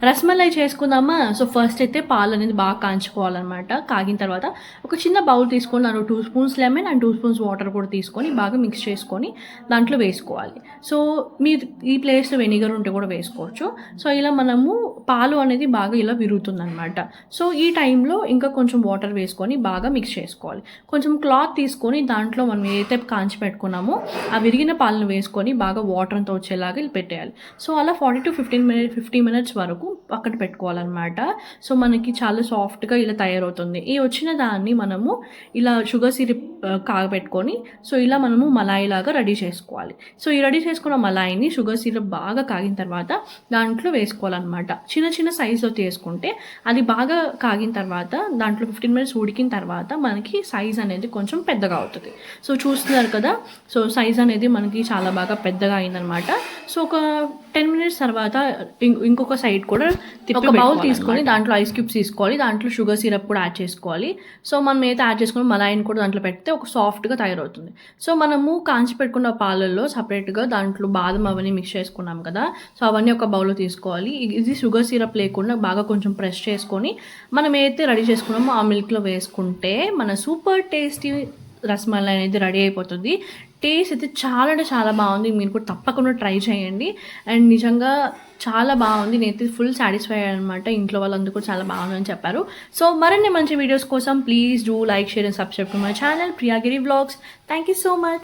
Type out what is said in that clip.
రసమలై చేసుకుందామా. So first అయితే పాలు అనేది బాగా కాంచుకోవాలన్నమాట. కాగిన తర్వాత ఒక చిన్న బౌల్ తీసుకొని దాంట్లో 2 spoons lemon and 2 spoons water కూడా తీసుకొని బాగా మిక్స్ చేసుకొని దాంట్లో వేసుకోవాలి. సో మీరు ఈ ప్లేస్లో వెనిగర్ ఉంటే కూడా వేసుకోవచ్చు. సో ఇలా మనము పాలు అనేది బాగా ఇలా విరుగుతుందనమాట. సో ఈ టైంలో ఇంకా కొంచెం వాటర్ వేసుకొని బాగా మిక్స్ చేసుకోవాలి. కొంచెం క్లాత్ తీసుకొని దాంట్లో మనం ఏదైతే కాంచి పెట్టుకున్నామో ఆ విరిగిన పాలను వేసుకొని బాగా వాటర్ అంతా వచ్చేలాగా పెట్టేయాలి. సో అలా 40 to 50 మినిట్స్ వరకు పక్కన పెట్టుకోవాలన్నమాట. సో మనకి చాలా సాఫ్ట్గా ఇలా తయారవుతుంది. ఈ వచ్చిన దాన్ని మనము ఇలా షుగర్ సిరప్ కాగబెట్టుకొని సో ఇలా మనము మలాయి లాగా రెడీ చేసుకోవాలి. సో ఈ రెడీ చేసుకున్న మలాయిని షుగర్ సిరప్ బాగా కాగిన తర్వాత దాంట్లో వేసుకోవాలన్నమాట. చిన్న చిన్న సైజులో తీసుకుంటే అది బాగా కాగిన తర్వాత దాంట్లో 15 మినిట్స్ ఉడికిన తర్వాత మనకి సైజ్ అనేది కొంచెం పెద్దగా అవుతుంది. సో చూస్తున్నారు కదా, సో సైజ్ అనేది మనకి చాలా బాగా పెద్దగా అయిందనమాట. సో ఒక 10 మినిట్స్ తర్వాత ఇంకొక సైడ్ కూడా ఒక బౌల్ తీసుకొని దాంట్లో ఐస్ క్యూబ్స్ తీసుకోవాలి. దాంట్లో షుగర్ సిరప్ కూడా యాడ్ చేసుకోవాలి. సో మనం ఏదైతే యాడ్ చేసుకుని మలాయిని కూడా దాంట్లో పెడితే ఒక సాఫ్ట్గా తయారవుతుంది. సో మనము కాంచి పెట్టుకున్న పాలల్లో సపరేట్గా దాంట్లో బాదం అవన్నీ మిక్స్ చేసుకున్నాం కదా, సో అవన్నీ ఒక బౌల్లో తీసుకోవాలి. ఇది షుగర్ సిరప్ లేకుండా బాగా కొంచెం ప్రెస్ చేసుకొని మనం ఏదైతే రెడీ చేసుకున్నామో ఆ మిల్క్లో వేసుకుంటే మన సూపర్ టేస్టీ రసమలై అనేది రెడీ అయిపోతుంది. టేస్ట్ అయితే చాలా అంటే చాలా బాగుంది. మీరు కూడా తప్పకుండా ట్రై చేయండి. అండ్ నిజంగా చాలా బాగుంది. నేనైతే ఫుల్ సాటిస్ఫై అనమాట. ఇంట్లో వాళ్ళందరూ కూడా చాలా బాగుందని చెప్పారు. సో మరిన్ని మంచి వీడియోస్ కోసం please do like, share and subscribe to my channel Priyagiri vlogs. Thank you so much.